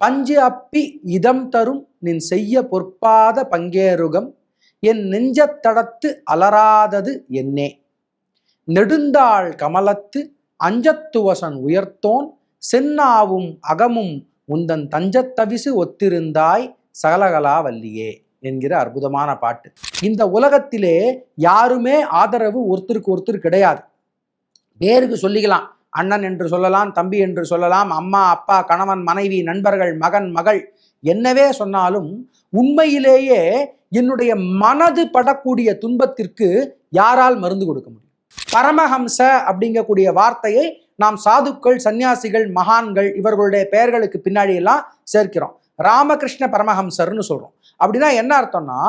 பஞ்சு அப்பி இதம் தரும் நின் செய்ய பொற்பாத பங்கேருகம் என் நெஞ்சத்தடத்து அலராதது என்னே. நெடுந்தாள் கமலத்து அஞ்சத்துவசன் உயர்த்தோன் சென்னாவும் அகமும் உந்தன் தஞ்சத்தவிசு ஒத்திருந்தாய் சகலகலா வல்லியே என்கிற அற்புதமான பாட்டு. இந்த உலகத்திலே யாருமே ஆதரவு ஒருத்தருக்கு ஒருத்தர் கிடையாது. பேருக்கு சொல்லிக்கலாம், அண்ணன் என்று சொல்லலாம், தம்பி என்று சொல்லலாம், அம்மா அப்பா கணவன் மனைவி நண்பர்கள் மகன் மகள் என்னவே சொன்னாலும் உண்மையிலேயே என்னுடைய மனது படக்கூடிய துன்பத்திற்கு யாரால் மருந்து கொடுக்க முடியும்? பரமஹம்ச அப்படிங்கக்கூடிய வார்த்தையை நாம் சாதுக்கள், சன்னியாசிகள், மகான்கள் இவர்களுடைய பெயர்களுக்கு பின்னாடி எல்லாம் சேர்க்கிறோம். ராமகிருஷ்ண பரமஹம்சர்னு சொல்றோம். அப்படின்னா என்ன அர்த்தம்னா,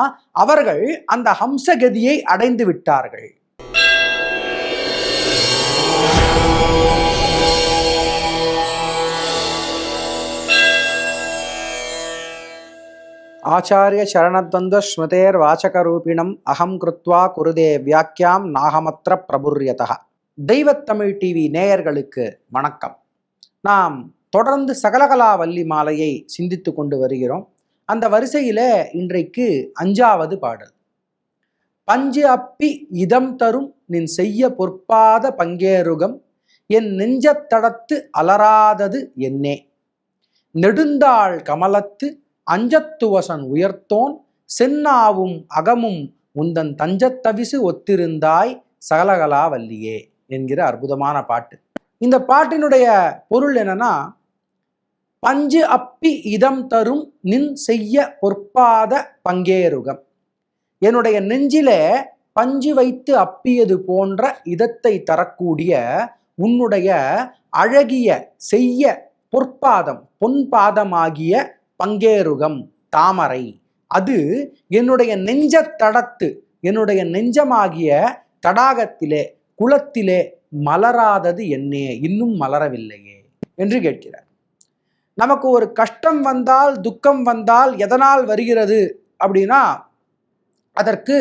அவர்கள் அந்த ஹம்சகதியை அடைந்து விட்டார்கள். ஆச்சாரிய சரணத்வந்த ஸ்மிருதேர் வாச்சகரூபிணம் அகம் கிருத்வா குருதே வியாக்கியாம் நாகமத்ர பிரபுரியதா. தெய்வத்தமிழ் டிவி நேயர்களுக்கு வணக்கம். நாம் தொடர்ந்து சகலகலா வள்ளி மாலையை சிந்தித்து கொண்டு வருகிறோம். அந்த வரிசையில இன்றைக்கு 5வது பாடல். பஞ்சு அப்பி இதம் தரும் நின் செய்ய பொற்பாத பங்கேருகம் என் நெஞ்சத்தடத்து அலராதது என்னே. நெடுந்தாள் கமலத்து அஞ்சத்துவசன் உயர்த்தோன் சென்னாவும் அகமும் உந்தன் தஞ்சத்தவிசு ஒத்திருந்தாய் சகலகலா வல்லியே என்கிற அற்புதமான பாட்டு. இந்த பாட்டினுடைய பொருள் என்னன்னா, பஞ்சு அப்பி இதம் தரும் நின் செய்ய பொற்பாத பங்கேருகம், என்னுடைய நெஞ்சிலே பஞ்சு வைத்து அப்பியது போன்ற இதத்தை தரக்கூடிய உன்னுடைய அழகிய செய்ய பொற்பாதம் பொன்பாதமாகிய பங்கேருகம் தாமரை, அது என்னுடைய நெஞ்ச தடத்து என்னுடைய நெஞ்சமாகிய தடாகத்திலே குளத்திலே மலராதது என்னே, இன்னும் மலரவில்லையே என்று கேட்கிறார். நமக்கு ஒரு கஷ்டம் வந்தால் துக்கம் வந்தால் எதனால் வருகிறது அப்படின்னா, அதற்கு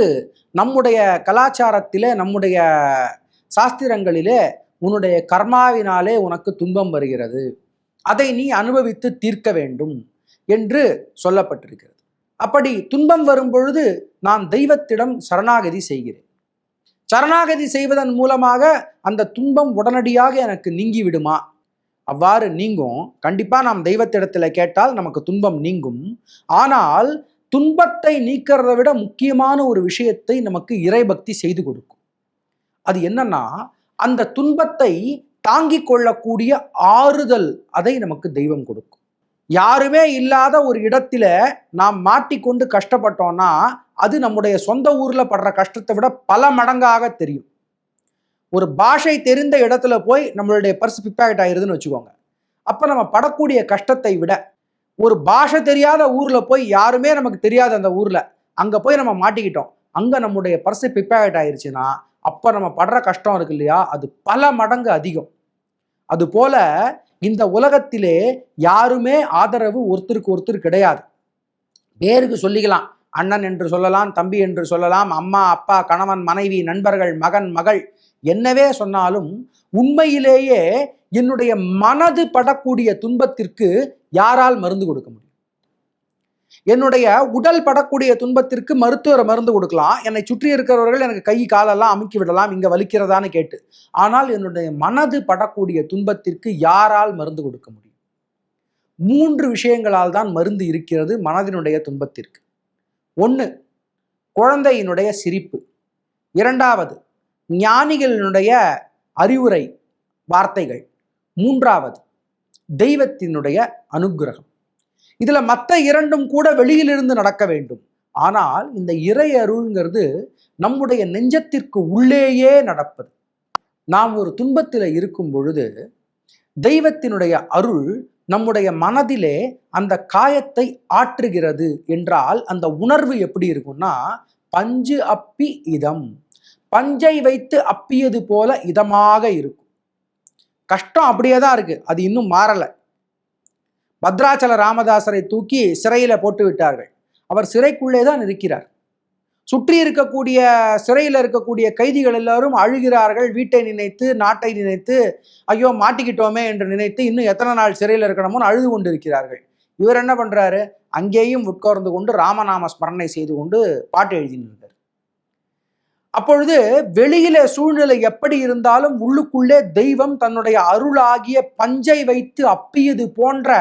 நம்முடைய கலாச்சாரத்திலே நம்முடைய சாஸ்திரங்களிலே உன்னுடைய கர்மாவினாலே உனக்கு துன்பம் வருகிறது, அதை நீ அனுபவித்து தீர்க்க வேண்டும் என்று சொல்லப்பட்டிருக்கிறது. அப்படி துன்பம் வரும் பொழுது நான் தெய்வத்திடம் சரணாகதி செய்கிறேன். சரணாகதி செய்வதன் மூலமாக அந்த துன்பம் உடனடியாக எனக்கு நீங்கி விடுமா? அவ்வாறு நீங்கும். கண்டிப்பா நாம் தெய்வத்திடத்துல கேட்டால் நமக்கு துன்பம் நீங்கும். ஆனால் துன்பத்தை நீக்கிறதை விட முக்கியமான ஒரு விஷயத்தை நமக்கு இறைபக்தி செய்து கொடுக்கும். அது என்னன்னா, அந்த துன்பத்தை தாங்கிக் கொள்ளக்கூடிய ஆறுதல் அதை நமக்கு தெய்வம் கொடுக்கும். யாருமே இல்லாத ஒரு இடத்துல நாம் மாட்டிக்கொண்டு கஷ்டப்பட்டோம்னா அது நம்முடைய சொந்த ஊர்ல படுற கஷ்டத்தை விட பல மடங்காக தெரியும். ஒரு பாஷை தெரிந்த இடத்துல போய் நம்மளுடைய பர்ஸ் பிப்பாக்கெட் ஆயிருதுன்னு வச்சுக்கோங்க. அப்ப நம்ம படக்கூடிய கஷ்டத்தை விட ஒரு பாஷை தெரியாத ஊர்ல போய், யாருமே நமக்கு தெரியாத அந்த ஊர்ல அங்க போய் நம்ம மாட்டிக்கிட்டோம், அங்க நம்முடைய பர்ஸ் பிப்பாக்கெட் ஆயிருச்சுன்னா அப்ப நம்ம படுற கஷ்டம் இருக்கு இல்லையா, அது பல மடங்கு அதிகம். அது போல இந்த உலகத்திலே யாருமே ஆதரவு ஒருத்தருக்கு ஒருத்தர் கிடையாது. பேருக்கு சொல்லிக்கலாம், அண்ணன் என்று சொல்லலாம், தம்பி என்று சொல்லலாம், அம்மா அப்பா கணவன் மனைவி நண்பர்கள் மகன் மகள் என்னவே சொன்னாலும் உண்மையிலேயே என்னுடைய மனது படக்கூடிய துன்பத்திற்கு யாரால் மருந்து கொடுக்க முடியும்? என்னுடைய உடல் படக்கூடிய துன்பத்திற்கு மருத்துவர் மருந்து கொடுக்கலாம், என்னை சுற்றி இருக்கிறவர்கள் எனக்கு கை காலெல்லாம் அமுக்கி விடலாம், இங்க வலிக்கிறதான்னு கேட்டு. ஆனால் என்னுடைய மனது படக்கூடிய துன்பத்திற்கு யாரால் மருந்து கொடுக்க முடியும்? 3 விஷயங்களால் தான் மருந்து இருக்கிறது மனதினுடைய துன்பத்திற்கு. 1, குழந்தையினுடைய சிரிப்பு. 2வது, ஞானிகளினுடைய அறிவுரை வார்த்தைகள். 3வது, தெய்வத்தினுடைய அனுக்கிரகம். இதுல மற்ற 2ம் கூட வெளியிலிருந்து நடக்க வேண்டும். ஆனால் இந்த இறை அருள்ங்கிறது நம்முடைய நெஞ்சத்திற்கு உள்ளேயே நடப்பது. நாம் ஒரு துன்பத்தில் இருக்கும் பொழுது தெய்வத்தினுடைய அருள் நம்முடைய மனதிலே அந்த காயத்தை ஆற்றுகிறது என்றால் அந்த உணர்வு எப்படி இருக்கும்னா, பஞ்சு அப்பி இதம், பஞ்சை வைத்து அப்பியது போல இதமாக இருக்கும். கஷ்டம் அப்படியே தான் இருக்கு, அது இன்னும் மாறலை. பத்ராச்சல ராமதாசரை தூக்கி சிறையில போட்டு விட்டார்கள். அவர் சிறைக்குள்ளே தான் இருக்கிறார். சுற்றி இருக்கக்கூடிய சிறையில் இருக்கக்கூடிய கைதிகள் எல்லாரும் அழுகிறார்கள். வீட்டை நினைத்து, நாட்டை நினைத்து, ஐயோ மாட்டிக்கிட்டோமே என்று நினைத்து இன்னும் எத்தனை நாள் சிறையில் இருக்கணுமோ அழுது கொண்டு இருக்கிறார்கள். இவர் என்ன பண்றாரு, அங்கேயும் உட்கார்ந்து கொண்டு ராமநாம ஸ்மரணை செய்து கொண்டு பாட்டு எழுதினார். அப்பொழுது வெளியில சூழ்நிலை எப்படி இருந்தாலும் உள்ளுக்குள்ளே தெய்வம் தன்னுடைய அருளாகிய பஞ்சை வைத்து அப்பியது போன்ற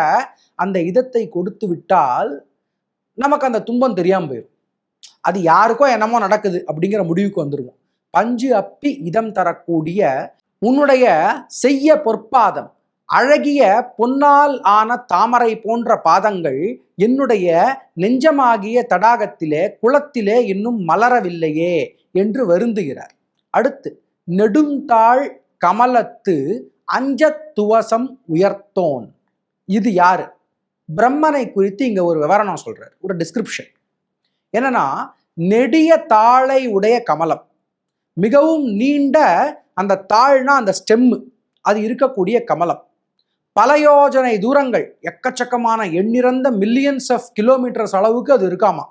அந்த இதத்தை கொடுத்து விட்டால் நமக்கு அந்த துன்பம் தெரியாம போயிடும். அது யாருக்கோ என்னமோ நடக்குது அப்படிங்கிற முடிவுக்கு வந்துருவோம். பஞ்சு அப்பி இதம் தரக்கூடிய உன்னுடைய செய்ய பொற்பாதம், அழகிய பொன்னால் ஆன தாமரை போன்ற பாதங்கள் என்னுடைய நெஞ்சமாகிய தடாகத்திலே குளத்திலே இன்னும் மலரவில்லையே என்று வருந்துகிறார். அடுத்து, நெடுந்தாள் கமலத்து அஞ்சத்துவசம் உயர்த்தோன். இது யாரு? பிரம்மனை குறித்து இங்க ஒரு விவரணம் சொல்றார், ஒரு டிஸ்கிரிப்ஷன். என்னன்னா, நெடிய தாளை உடைய கமலம், மிகவும் நீண்ட அந்த தாள்னா அந்த ஸ்டெம்மு, அது இருக்கக்கூடிய கமலம், பல யோஜனை தூரங்கள், எக்கச்சக்கமான எண்ணிறந்த மில்லியன்ஸ் ஆஃப் கிலோமீட்டர்ஸ் அளவுக்கு அது இருக்காமா.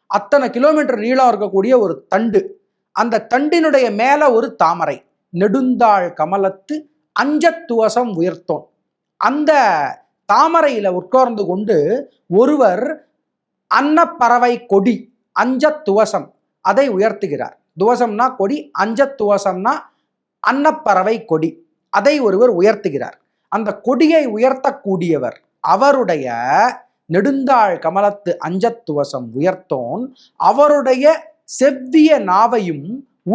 அத்தனை கிலோமீட்டர் நீளம் இருக்கக்கூடிய ஒரு தண்டு, அந்த தண்டினுடைய மேல ஒரு தாமரை, நெடுந்தாள் கமலத்து அஞ்சத்துவசம் உயர்த்தோன். அந்த தாமரையில உட்கார்ந்து கொண்டு ஒருவர் அன்னப்பறவை கொடி, அஞ்சத்துவசம், அதை உயர்த்துகிறார். துவசம்னா கொடி, அஞ்சத்துவசம்னா அன்னப்பறவை கொடி, அதை ஒருவர் உயர்த்துகிறார். அந்த கொடியை உயர்த்தக்கூடியவர் அவருடைய நெடுந்தாள் கமலத்து அஞ்சத்துவசம் உயர்த்தோன், அவருடைய செவ்விய நாவையும்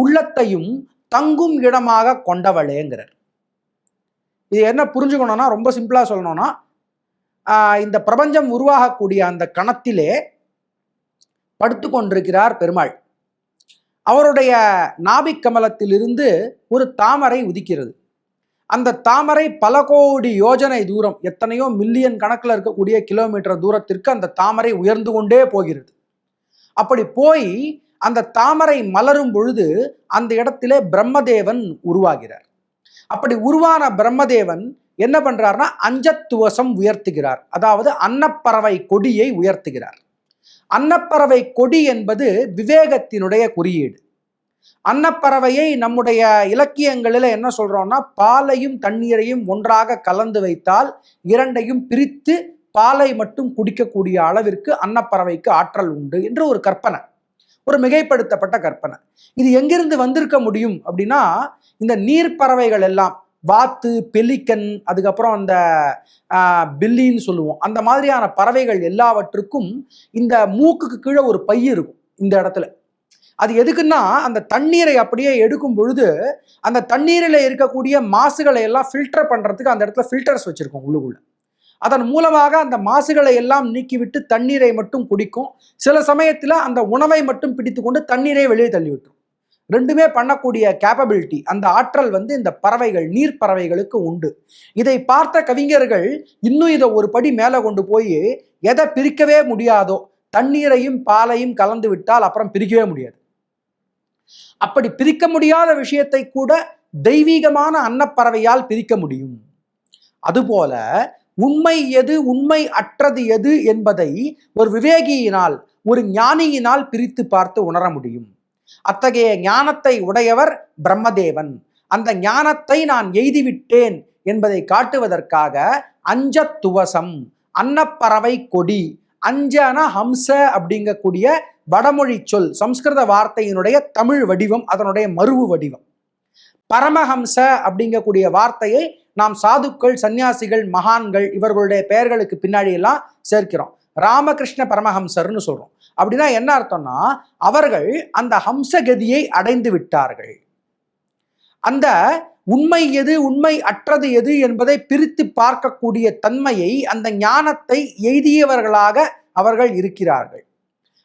உள்ளத்தையும் தங்கும் இடமாக கொண்டவளேங்கிறார். இது என்ன புரிஞ்சுக்கணும்னா, ரொம்ப சிம்பிளா சொல்லணும்னா, இந்த பிரபஞ்சம் உருவாகக்கூடிய அந்த கணத்திலே படுத்து கொண்டிருக்கிறார் பெருமாள். அவருடைய நாபிக் கமலத்திலிருந்து ஒரு தாமரை உதிக்கிறது. அந்த தாமரை பல கோடி யோஜனை தூரம், எத்தனையோ மில்லியன் கணக்கில் இருக்கக்கூடிய கிலோமீட்டர் தூரத்திற்கு அந்த தாமரை உயர்ந்து கொண்டே போகிறது. அப்படி போய் அந்த தாமரை மலரும் பொழுது அந்த இடத்திலே பிரம்மதேவன் உருவாகிறார். அப்படி உருவான பிரம்மதேவன் என்ன பண்றார்னா, அஞ்சத்துவசம் உயர்த்துகிறார். அதாவது அன்னப்பறவை கொடியை உயர்த்துகிறார். அன்னப்பறவை கொடி என்பது விவேகத்தினுடைய குறியீடு. அன்னப்பறவையை நம்முடைய இலக்கியங்களில் என்ன சொல்றோம்னா, பாலையும் தண்ணீரையும் ஒன்றாக கலந்து வைத்தால் இரண்டையும் பிரித்து பாலை மட்டும் குடிக்கக்கூடிய அளவிற்கு அன்னப்பறவைக்கு ஆற்றல் உண்டு என்று ஒரு கற்பனை, ஒரு மிகைப்படுத்தப்பட்ட கற்பனை. இது எங்கிருந்து வந்திருக்க முடியும் அப்படின்னா, இந்த நீர்ப்பறவைகள் எல்லாம், வாத்து, பெலிக்கன், அதுக்கப்புறம் அந்த பில்லின்னு சொல்லுவோம், அந்த மாதிரியான பறவைகள் எல்லாவற்றுக்கும் இந்த மூக்குக்கு கீழே ஒரு பை இருக்கும் இந்த இடத்துல. அது எதுக்குன்னா, அந்த தண்ணீரை அப்படியே எடுக்கும் பொழுது அந்த தண்ணீரில் இருக்கக்கூடிய மாசுகளை எல்லாம் ஃபில்டர் பண்றதுக்கு அந்த இடத்துல ஃபில்டர்ஸ் வச்சிருக்கோம் உள்ளுக்குள்ள. அதன் மூலமாக அந்த மாசுகளை எல்லாம் நீக்கிவிட்டு தண்ணீரை மட்டும் குடிக்கும். சில சமயத்தில் அந்த உணவை மட்டும் பிடித்து கொண்டு தண்ணீரை வெளியே தள்ளி விட்டுரும். ரெண்டுமே பண்ணக்கூடிய கேப்பபிலிட்டி, அந்த ஆற்றல் இந்த பறவைகள், நீர் பறவைகளுக்கு உண்டு. இதை பார்த்த கவிஞர்கள் இன்னும் இதை ஒரு படி மேலே கொண்டு போய், எதை பிரிக்கவே முடியாதோ, தண்ணீரையும் பாலையும் கலந்து விட்டால் அப்புறம் பிரிக்கவே முடியாது. அப்படி பிரிக்க முடியாத விஷயத்தை கூட தெய்வீகமான அன்னப்பறவையால் பிரிக்க முடியும். அதுபோல உண்மை எது, உண்மை அற்றது எது என்பதை ஒரு விவேகியினால், ஒரு ஞானியினால் பிரித்து பார்த்து உணர முடியும். அத்தகைய ஞானத்தை உடையவர் பிரம்மதேவன். அந்த ஞானத்தை நான் எய்திவிட்டேன் என்பதை காட்டுவதற்காக அஞ்சத்துவசம், அன்னப்பறவை கொடி, அஞ்சன ஹம்ச அப்படிங்கக்கூடிய வடமொழி சொல், சம்ஸ்கிருத வார்த்தையினுடைய தமிழ் வடிவம், அதனுடைய மருவு வடிவம். பரமஹம்ச அப்படிங்கக்கூடிய வார்த்தையை நாம் சாதுக்கள், சன்னியாசிகள், மகான்கள் இவர்களுடைய பெயர்களுக்கு பின்னாடி எல்லாம் சேர்க்கிறோம். ராமகிருஷ்ண பரமஹம்சர்னு சொல்றோம். அப்படின்னா என்ன அர்த்தம்னா, அவர்கள் அந்த ஹம்சகதியை அடைந்து விட்டார்கள். அந்த உண்மை எது, உண்மை அற்றது எது என்பதை பிரித்து பார்க்கக்கூடிய தன்மையை, அந்த ஞானத்தை எய்தியவர்களாக அவர்கள் இருக்கிறார்கள்.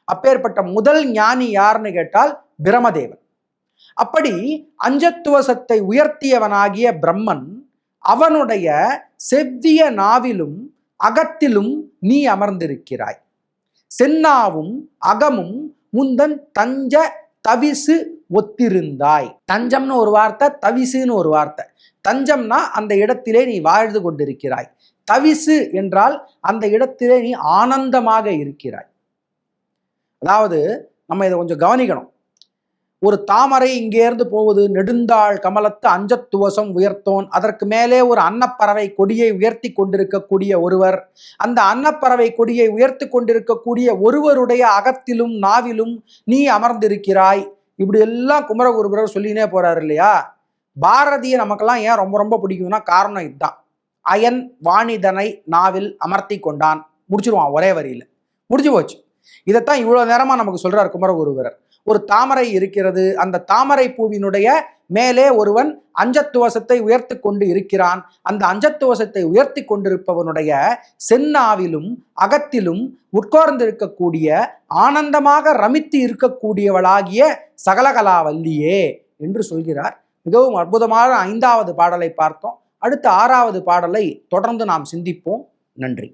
அப்பேற்பட்ட முதல் ஞானி யாருன்னு கேட்டால் பிரமதேவன். அப்படி அஞ்சத்துவசத்தை உயர்த்தியவனாகிய பிரம்மன், அவனுடைய செவ்விய நாவிலும் அகத்திலும் நீ அமர்ந்திருக்கிறாய். சென்னாவும் அகமும் முந்தன் தஞ்ச தவிசு ஒத்திருந்தாய். தஞ்சம்னு ஒரு வார்த்தை, தவிசுன்னு ஒரு வார்த்தை. தஞ்சம்னா அந்த இடத்திலே நீ வாழ்ந்து கொண்டிருக்கிறாய். தவிசு என்றால் அந்த இடத்திலே நீ ஆனந்தமாக இருக்கிறாய். அதாவது நம்ம இதை கொஞ்சம் கவனிக்கணும். ஒரு தாமரை இங்கேருந்து போகுது, நெடுந்தாள் கமலத்து அஞ்சத்துவசம் உயர்த்தோன். அதற்கு மேலே ஒரு அன்னப்பறவை கொடியை உயர்த்தி கொண்டிருக்கக்கூடிய ஒருவர், அந்த அன்னப்பறவை கொடியை உயர்த்தி கொண்டிருக்கக்கூடிய ஒருவருடைய அகத்திலும் நாவிலும் நீ அமர்ந்திருக்கிறாய். இப்படி எல்லாம் குமரகுருபரர் சொல்லினே போறாரு இல்லையா. பாரதியை நமக்கெல்லாம் ஏன் ரொம்ப ரொம்ப பிடிக்கும்னா காரணம் இதுதான். அயன் வாணிதனை நாவில் அமர்த்தி கொண்டான், முடிச்சிருவான் ஒரே வரியில, முடிஞ்சு போச்சு. இதைத்தான் இவ்வளவு நேரமா நமக்கு சொல்றார் குமரகுருபரர். ஒரு தாமரை இருக்கிறது, அந்த தாமரை பூவினுடைய மேலே ஒருவன் அஞ்சத்துவசத்தை உயர்த்தி கொண்டு இருக்கிறான். அந்த அஞ்சத்துவசத்தை உயர்த்தி கொண்டிருப்பவனுடைய செந்நாவிலும் அகத்திலும் உட்கார்ந்திருக்கக்கூடிய ஆனந்தமாக ரமித்து இருக்கக்கூடியவளாகிய சகலகலாவல்லியே என்று சொல்கிறார். மிகவும் அற்புதமான 5வது பாடலை பார்த்தோம். அடுத்த 6வது பாடலை தொடர்ந்து நாம் சிந்திப்போம். நன்றி.